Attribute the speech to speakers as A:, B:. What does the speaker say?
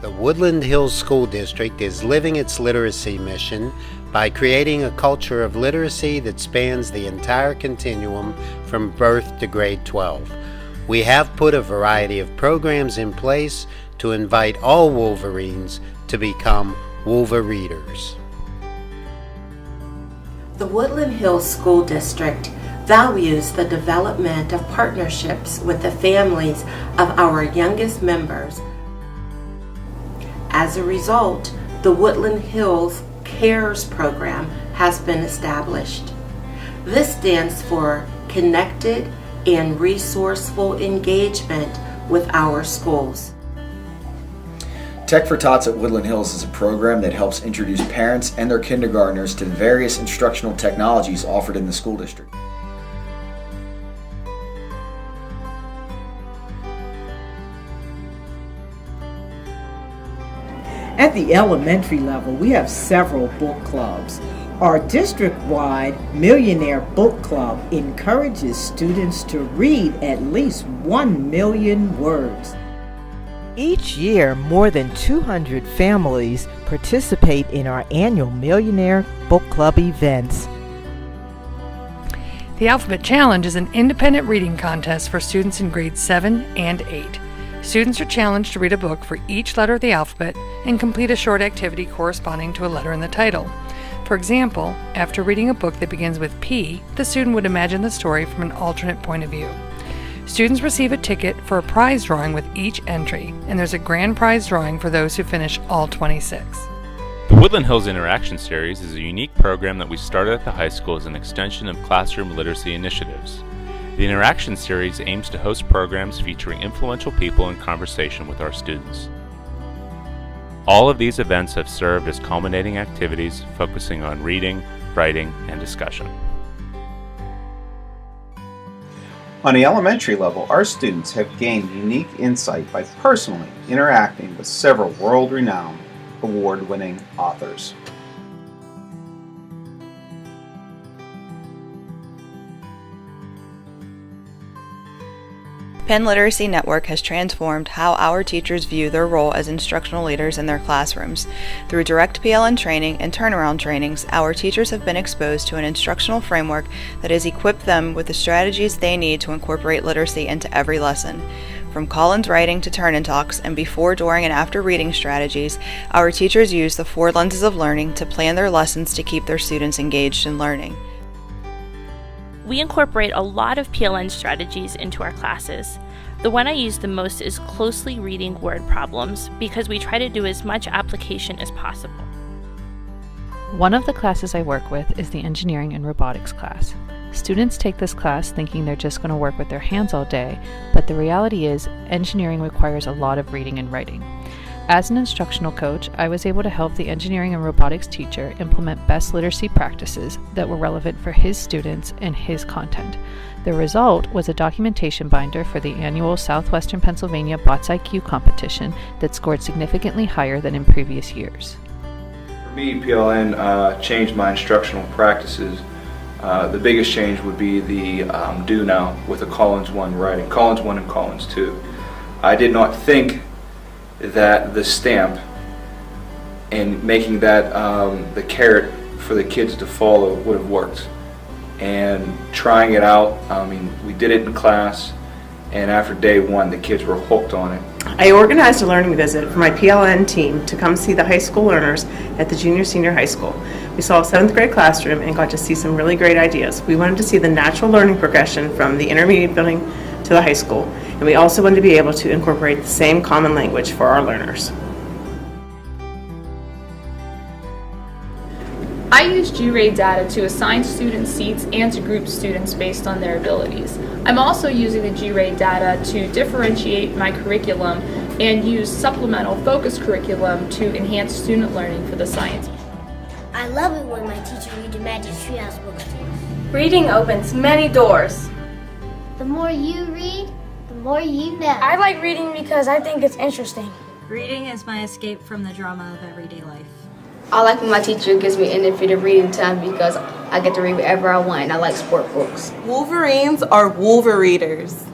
A: The Woodland Hills School District is living its literacy mission by creating a culture of literacy that spans the entire continuum from birth to grade 12. We have put a variety of programs in place to invite all Wolverines to become Wolvereaders.
B: The Woodland Hills School District values the development of partnerships with the families of our youngest members. As a result, the Woodland Hills CARES program has been established. This stands for Connected and Resourceful Engagement with Our Schools.
C: Tech for Tots at Woodland Hills is a program that helps introduce parents and their kindergartners to the various instructional technologies offered in the school district.
D: At the elementary level, we have several book clubs. Our district-wide Millionaire Book Club encourages students to read at least 1 million words.
E: Each year, more than 200 families participate in our annual Millionaire Book Club events.
F: The Alphabet Challenge is an independent reading contest for students in grades 7 and 8. Students are challenged to read a book for each letter of the alphabet and complete a short activity corresponding to a letter in the title. For example, after reading a book that begins with P, the student would imagine the story from an alternate point of view. Students receive a ticket for a prize drawing with each entry, and there's a grand prize drawing for those who finish all 26.
G: The Woodland Hills Interaction Series is a unique program that we started at the high school as an extension of classroom literacy initiatives. The Interaction Series aims to host programs featuring influential people in conversation with our students. All of these events have served as culminating activities focusing on reading, writing, and discussion.
H: On the elementary level, our students have gained unique insight by personally interacting with several world-renowned, award-winning authors.
I: Penn Literacy Network has transformed how our teachers view their role as instructional leaders in their classrooms. Through direct PLN training and turnaround trainings, our teachers have been exposed to an instructional framework that has equipped them with the strategies they need to incorporate literacy into every lesson. From Collins writing to turn-in talks and before, during, and after reading strategies, our teachers use the 4 lenses of learning to plan their lessons to keep their students engaged in learning.
J: We incorporate a lot of PLN strategies into our classes. The one I use the most is closely reading word problems because we try to do as much application as possible.
K: One of the classes I work with is the engineering and robotics class. Students take this class thinking they're just going to work with their hands all day, but the reality is engineering requires a lot of reading and writing. As an instructional coach, I was able to help the engineering and robotics teacher implement best literacy practices that were relevant for his students and his content. The result was a documentation binder for the annual Southwestern Pennsylvania Bots IQ competition that scored significantly higher than in previous years.
L: For me, PLN changed my instructional practices. The biggest change would be the do now with the Collins 1 writing, Collins 1 and Collins 2. I did not think that the stamp and making that the carrot for the kids to follow would have worked. And trying it out, we did it in class, and after day 1 the kids were hooked on it.
M: I organized a learning visit for my PLN team to come see the high school learners at the junior-senior high school. We saw a 7th grade classroom and got to see some really great ideas. We wanted to see the natural learning progression from the intermediate building to the high school, and we also wanted to be able to incorporate the same common language for our learners.
N: I use G-Ray data to assign student seats and to group students based on their abilities. I'm also using the G-Ray data to differentiate my curriculum and use supplemental focus curriculum to enhance student learning for the science.
O: I love it when my teacher reads the Magic Treehouse books to us.
N: Reading opens many doors.
O: The more you read, the more you know.
P: I like reading because I think it's interesting.
Q: Reading is my escape from the drama of everyday life.
R: I like when my teacher gives me independent reading time because I get to read whatever I want, and I like sport books.
S: Wolverines are Wolvereaders.